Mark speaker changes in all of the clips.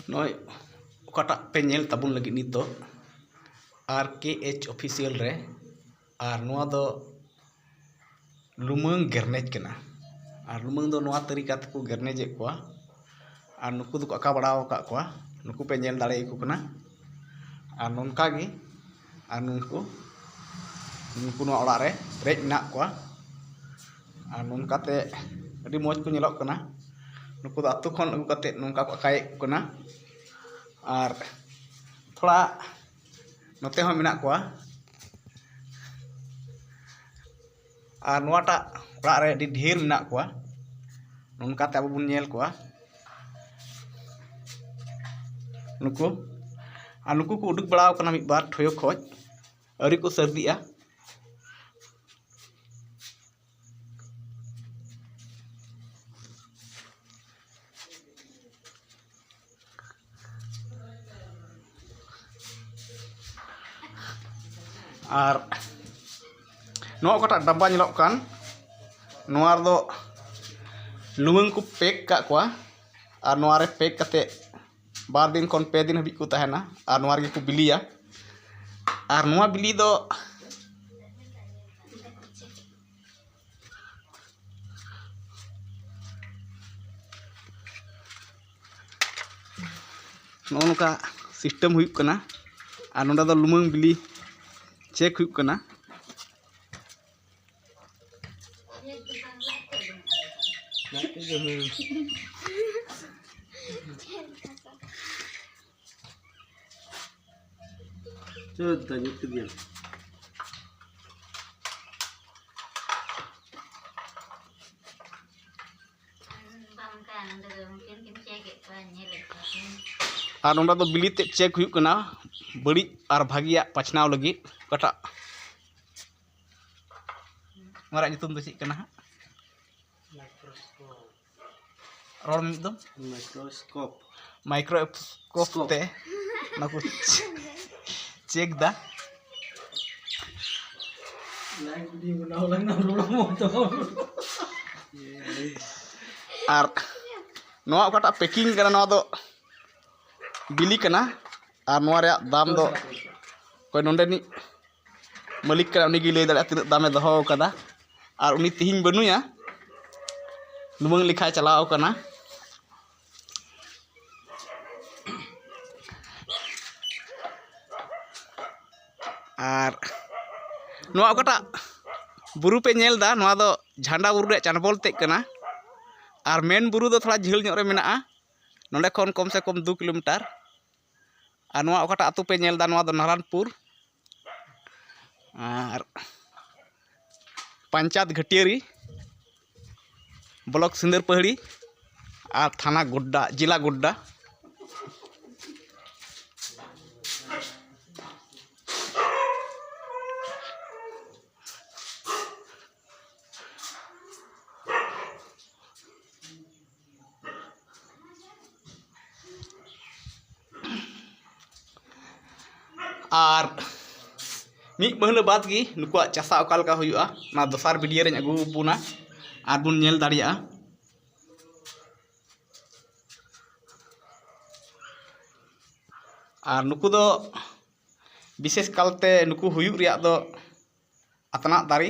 Speaker 1: Noi okata penyel tabun lagi nito RKH official re ar noa do lumang gernej kena ar lumang do noa tarika te ko gernej kwa ar nuku do ka badaw ka kwa nuku penyel dare ku kena ar nonka gi ar nuku no orak re rej nak kwa ar nonka te adi moj ku nyelok kena nuku do atu khon agu kate nonka ko kaye ku kena ar thoda note ho menak kwa ar noata orak re di dhir menak kwa nonka te abu bun nyel kwa nuku ko uduk badaw kana mid bar thoyo khoj ari ko sardia ar noa okata daba nyelok kan noa do lumang ku pek ka kwa ar noa re pek kate bar din kon pe din habik ku tahena ar noa ge ku bilia ar noa bili do noka sistem huyuk kana ar nonda do lumang bili cek huyuk kana ar nonda do bili te cek huyuk kana bari ar bhagiya pachnaw lagi kata ngara nyutum do sik kana rol mid do microscope te naku cek da ar noa okata packing kana noa do bili kana ar noa re dam do koy nonde ni malik kana uni gi lay dare tina dame doho kada ar uni tihing banuya lumang likha chalaw kana ar noa okata buru pe nyel da noa do jhanda buru re chanbol te kana ar main buru do thoda jhil nyok re menaa nonde khon kom se kom 2 kilometer ar noa okata atu pe nyel da noa do Naranpur ar Panchat Ghatiari block Sundar Pahari और थाना गोड्डा जिला गोड्डा और Mick महना बाद की नुकुआ चासा ओका लका हुयुआ ना दोसार video रे अगु बुना আর বুন নেল দাঁড়িয়া আর নুকু দো বিশেষ কালতে নুকু হুয়ুগ রিয়া দো আতনাক দারি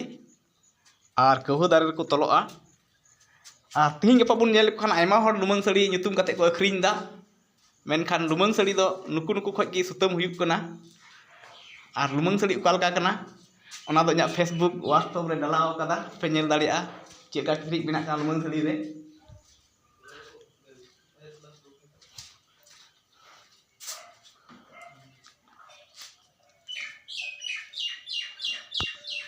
Speaker 1: আর কহু দারি রেকো তলোआ আর তিহিং গapa বুন nail Khan আইমা Har লুমang sari nyutum kate ko akhring da menkan lumang sari do nuku khoj gi sutam huyuग kana আর lumang sari okal ka kana ona do nya Facebook WhatsApp re dalaw kada pe nyel daria चेका ट्रिक बिना का lumang sali re